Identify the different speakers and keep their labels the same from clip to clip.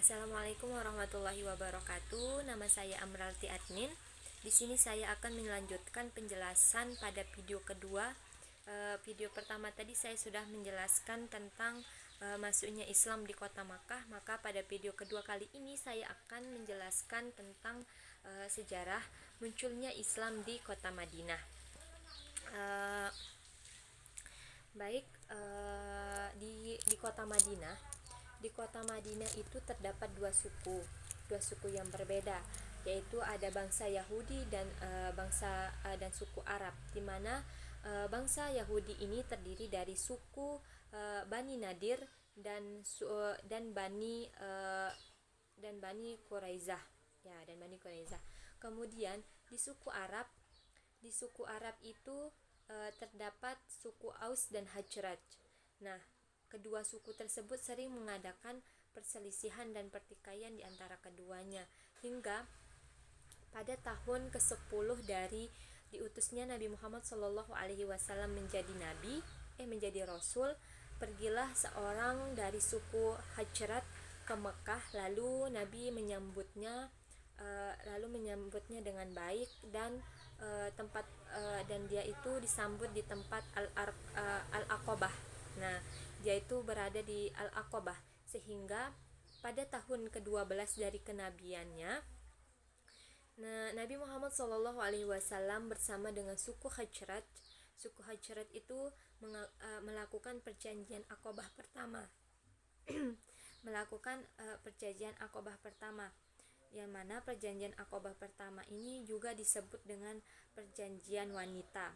Speaker 1: Assalamualaikum warahmatullahi wabarakatuh. Nama saya Amralti Adnin. Di sini saya akan melanjutkan penjelasan pada video kedua. Video pertama tadi saya sudah menjelaskan tentang masuknya Islam di kota Makkah. Maka pada video kedua kali ini saya akan menjelaskan tentang sejarah munculnya Islam di kota Madinah. Di kota Madinah. Di kota Madinah itu terdapat dua suku yang berbeda, yaitu ada bangsa Yahudi dan suku Arab, di mana bangsa Yahudi ini terdiri dari suku Bani Nadir dan Bani Quraizah, ya, dan Bani Quraizah. Kemudian di suku Arab itu terdapat suku Aus dan Hajraj. Nah, kedua suku tersebut sering mengadakan perselisihan dan pertikaian di antara keduanya, hingga pada tahun ke-10 dari diutusnya Nabi Muhammad SAW menjadi rasul, pergilah seorang dari suku Hajrat ke Mekah, lalu Nabi menyambutnya dengan baik dan dia itu disambut di tempat Al-Aqabah. Nah, dia itu berada di Al-Aqabah, sehingga pada tahun ke-12 dari kenabiannya, Nabi Muhammad SAW bersama dengan suku Hajrat itu melakukan perjanjian Aqabah pertama. Yang mana perjanjian Aqabah pertama ini juga disebut dengan perjanjian wanita.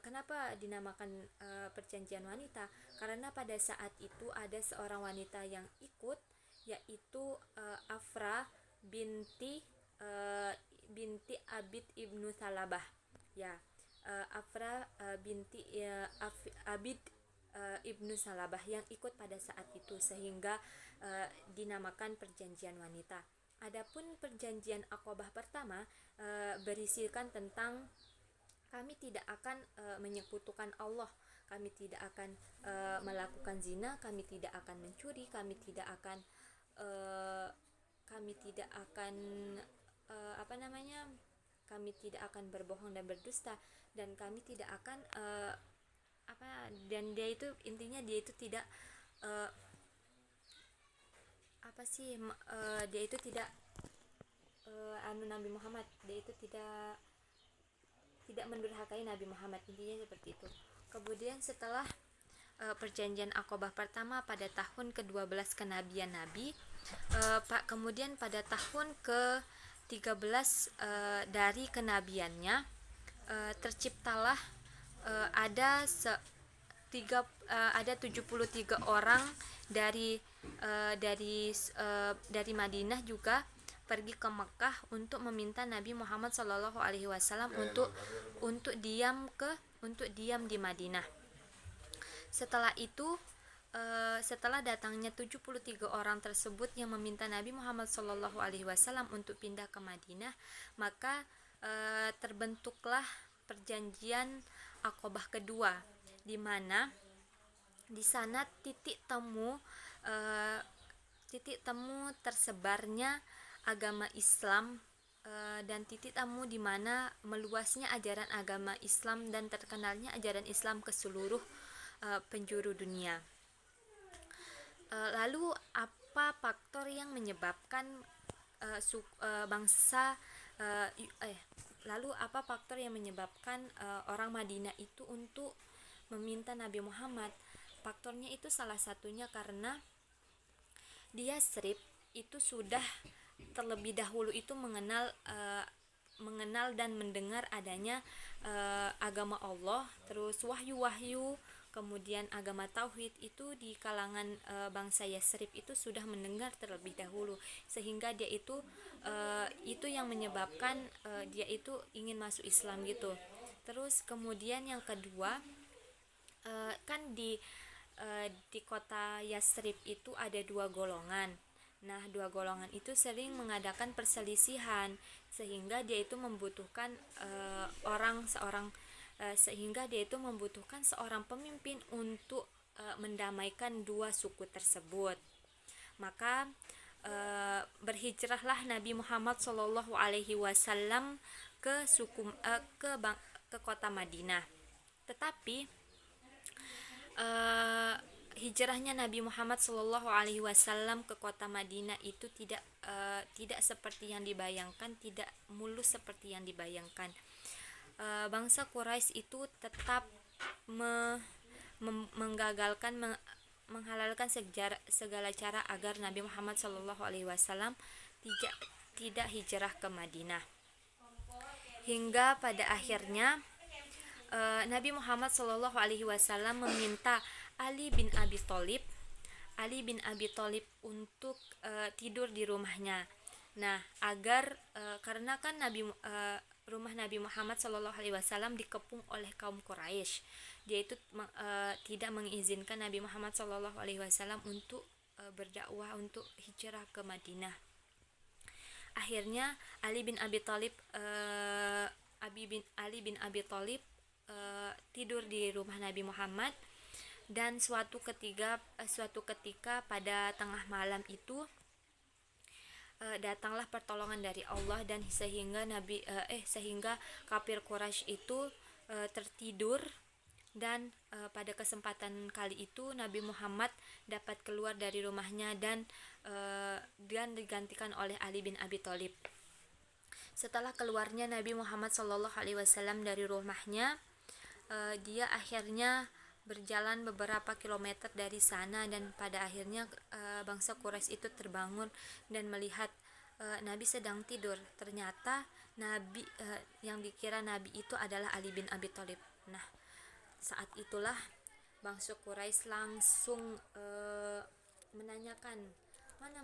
Speaker 1: Kenapa dinamakan perjanjian wanita? Karena pada saat itu ada seorang wanita yang ikut, yaitu Afra binti Abid ibnu Salabah, ya. Afra binti Abid ibnu Salabah yang ikut pada saat itu, sehingga dinamakan perjanjian wanita. Adapun perjanjian Aqabah pertama berisikan tentang kami tidak akan menyekutukan Allah, kami tidak akan melakukan zina, kami tidak akan mencuri, kami tidak akan berbohong dan berdusta, dan kami tidak akan dia itu tidak Nabi Muhammad, dia itu tidak mendurhakai Nabi Muhammad, intinya seperti itu. Kemudian setelah perjanjian Aqabah pertama pada tahun ke-12 kenabian Nabi, kemudian pada tahun ke-13 dari kenabiannya, terciptalah ada 73 orang dari Madinah juga pergi ke Mekah untuk meminta Nabi Muhammad SAW untuk diam di Madinah. Setelah itu, setelah datangnya 73 orang tersebut yang meminta Nabi Muhammad SAW untuk pindah ke Madinah, maka terbentuklah perjanjian Aqabah kedua, di mana di sana titik temu tersebarnya agama Islam dan titik temu di mana meluasnya ajaran agama Islam dan terkenalnya ajaran Islam ke seluruh penjuru dunia. Lalu apa faktor yang menyebabkan orang Madinah itu untuk meminta Nabi Muhammad? Faktornya itu salah satunya karena di Yatsrib itu sudah terlebih dahulu itu mengenal dan mendengar adanya agama Allah, terus wahyu-wahyu, kemudian agama tauhid itu di kalangan bangsa Yatsrib itu sudah mendengar terlebih dahulu, sehingga dia itu yang menyebabkan dia itu ingin masuk Islam gitu. Terus kemudian yang kedua, kan di kota Yatsrib itu ada dua golongan. Nah, dua golongan itu sering mengadakan perselisihan, sehingga dia itu membutuhkan seorang pemimpin untuk mendamaikan dua suku tersebut. Maka berhijrahlah Nabi Muhammad Shallallahu Alaihi Wasallam ke kota Madinah. Tetapi hijrahnya Nabi Muhammad Shallallahu Alaihi Wasallam ke kota Madinah itu tidak seperti yang dibayangkan, tidak mulus seperti yang dibayangkan. Bangsa Quraisy itu tetap menghalalkan segala cara agar Nabi Muhammad Shallallahu Alaihi Wasallam tidak hijrah ke Madinah. Hingga pada akhirnya Nabi Muhammad Shallallahu Alaihi Wasallam meminta Ali bin Abi Thalib untuk tidur di rumahnya. Nah, karena kan rumah Nabi Muhammad Shallallahu Alaihi Wasallam dikepung oleh kaum Quraisy, dia itu tidak mengizinkan Nabi Muhammad Shallallahu Alaihi Wasallam untuk berdakwah, untuk hijrah ke Madinah. Akhirnya Ali bin Abi Thalib tidur di rumah Nabi Muhammad, dan suatu ketika pada tengah malam itu datanglah pertolongan dari Allah, dan sehingga kafir Quraisy itu tertidur, dan pada kesempatan kali itu Nabi Muhammad dapat keluar dari rumahnya dan digantikan oleh Ali bin Abi Thalib. Setelah keluarnya Nabi Muhammad Shallallahu Alaihi Wasallam dari rumahnya, dia akhirnya berjalan beberapa kilometer dari sana, dan pada akhirnya bangsa Quraisy itu terbangun dan melihat Nabi sedang tidur. Ternyata Nabi yang dikira Nabi itu adalah Ali bin Abi Thalib. Nah, saat itulah bangsa Quraisy langsung menanyakan, mana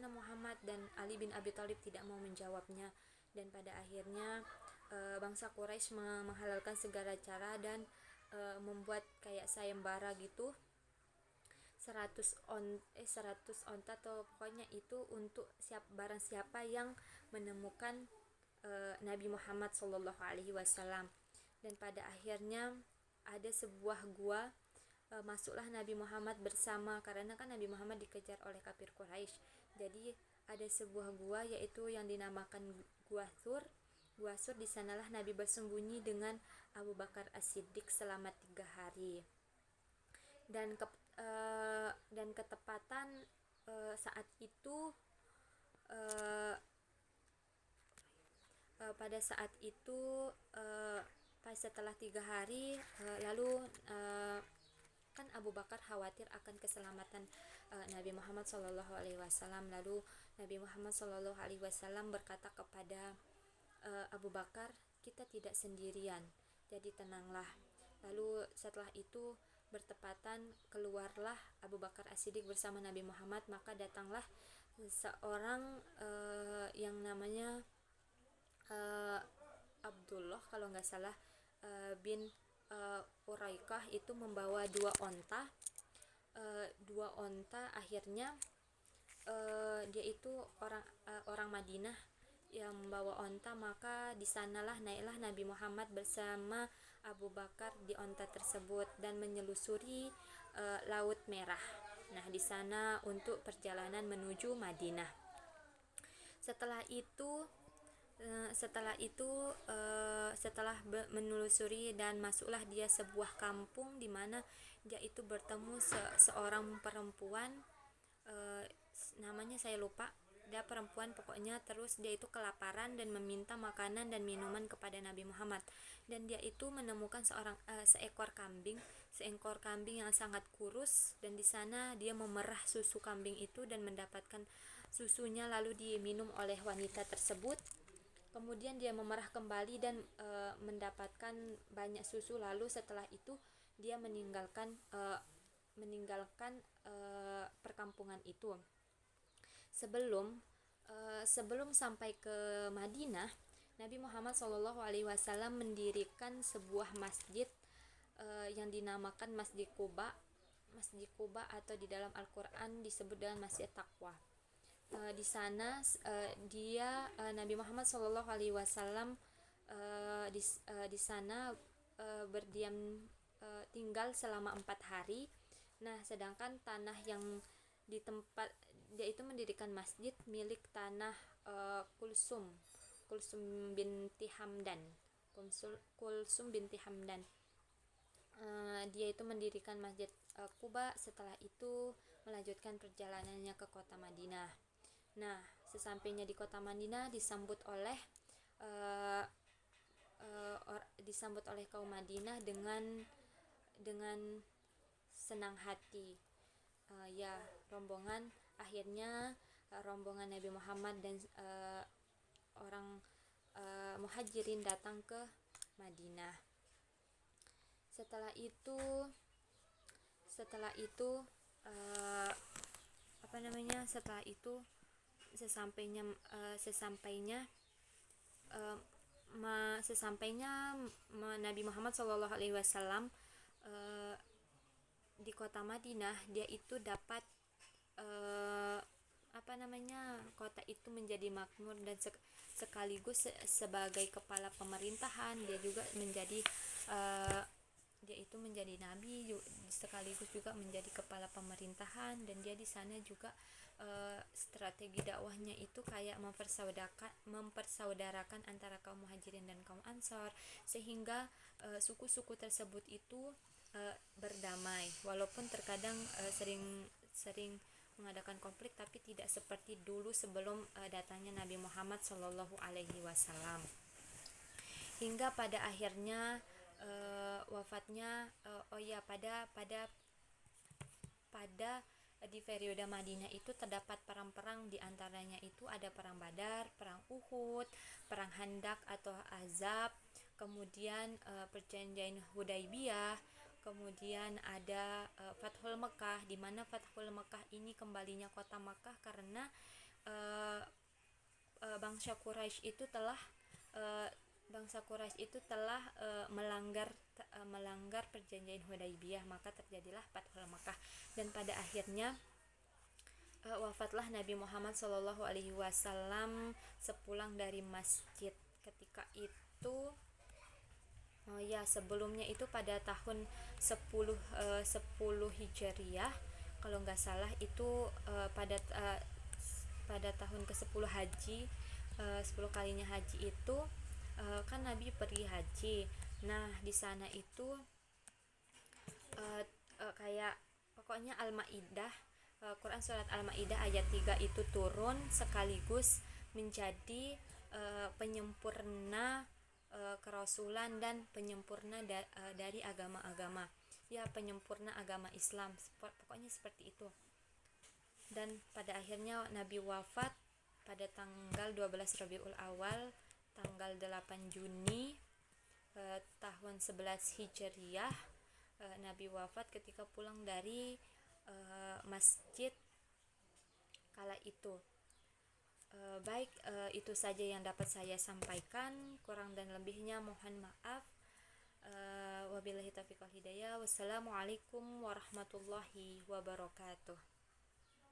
Speaker 1: Muhammad, dan Ali bin Abi Thalib tidak mau menjawabnya. Dan pada akhirnya bangsa Quraisy menghalalkan segala cara dan membuat kayak sayembara gitu, 100 onta atau pokoknya itu untuk barang siapa yang menemukan Nabi Muhammad Shallallahu Alaihi Wasallam. Dan pada akhirnya ada sebuah gua, masuklah Nabi Muhammad bersama, karena kan Nabi Muhammad dikejar oleh kafir Quraisy. Jadi ada sebuah gua yaitu yang dinamakan Gua Tsur. Di sanalah Nabi bersembunyi dengan Abu Bakar As-Siddiq selama 3 hari. Dan ketepatan saat itu pada saat itu pas setelah 3 hari lalu kan Abu Bakar khawatir akan keselamatan Nabi Muhammad Shallallahu Alaihi Wasallam. Lalu Nabi Muhammad Shallallahu Alaihi Wasallam berkata kepada Abu Bakar, kita tidak sendirian, jadi tenanglah. Lalu setelah itu bertepatan keluarlah Abu Bakar As-Siddiq bersama Nabi Muhammad, maka datanglah seorang yang namanya Abdullah kalau nggak salah bin Uraikah, itu membawa 2 onta. Akhirnya dia itu orang Madinah yang membawa onta, maka di sanalah naiklah Nabi Muhammad bersama Abu Bakar di onta tersebut dan menyelusuri Laut Merah. Nah, di sana untuk perjalanan menuju Madinah. Setelah menelusuri dan masuklah dia sebuah kampung di mana dia itu bertemu seorang perempuan, namanya saya lupa, dia perempuan pokoknya. Terus dia itu kelaparan dan meminta makanan dan minuman kepada Nabi Muhammad, dan dia itu menemukan seekor kambing yang sangat kurus, dan di sana dia memerah susu kambing itu dan mendapatkan susunya, lalu diminum oleh wanita tersebut. Kemudian dia memerah kembali dan mendapatkan banyak susu, lalu setelah itu dia meninggalkan perkampungan itu. Sebelum sampai ke Madinah, Nabi Muhammad SAW mendirikan sebuah masjid yang dinamakan Masjid Quba atau di dalam Al-Quran disebut dengan Masjid Taqwa. Di sana Nabi Muhammad SAW di sana berdiam tinggal selama 4 hari. Nah, sedangkan tanah yang di tempat dia itu mendirikan masjid milik tanah Kulsum binti Hamdan. Kulsum binti Hamdan. Dia itu mendirikan masjid Quba. Setelah itu melanjutkan perjalanannya ke kota Madinah. Nah, sesampainya di kota Madinah disambut oleh kaum Madinah dengan senang hati. Rombongan Nabi Muhammad dan orang muhajirin datang ke Madinah. Setelah itu sesampainya Nabi Muhammad SAW di kota Madinah, dia itu dapat kota itu menjadi makmur, dan sekaligus sebagai kepala pemerintahan dia itu menjadi nabi sekaligus juga menjadi kepala pemerintahan. Dan dia di sana juga strategi dakwahnya itu kayak mempersaudarakan antara kaum muhajirin dan kaum ansor, sehingga suku-suku tersebut itu berdamai, walaupun terkadang sering mengadakan konflik, tapi tidak seperti dulu sebelum datangnya Nabi Muhammad SAW. Hingga pada akhirnya wafatnya pada di periode Madinah itu terdapat perang-perang, di antaranya itu ada perang Badar, perang Uhud, perang Handak atau Ahzab, kemudian perjanjian Hudaibiyah, kemudian ada Fathul Mekah, di mana Fathul Mekah ini kembalinya kota Mekah karena bangsa Quraisy itu telah melanggar perjanjian Hudaibiyah, maka terjadilah Fathul Mekah. Dan pada akhirnya wafatlah Nabi Muhammad SAW sepulang dari masjid. Ketika itu sebelumnya itu pada tahun 10 Hijriah kalau nggak salah, itu pada tahun ke-10 haji, 10 kalinya haji itu kan Nabi pergi haji. Nah, di sana itu kayak pokoknya Al-Maidah, Quran surat Al-Maidah ayat 3 itu turun sekaligus menjadi penyempurna kerasulan dan penyempurna dari agama-agama, penyempurna agama Islam, pokoknya seperti itu. Dan pada akhirnya Nabi wafat pada tanggal 12 Rabiul Awal, tanggal 8 Juni tahun 11 Hijriah. Nabi wafat ketika pulang dari masjid kala itu. Baik, itu saja yang dapat saya sampaikan. Kurang dan lebihnya mohon maaf. Wabillahi taufiq wal hidayah. Wassalamualaikum warahmatullahi wabarakatuh.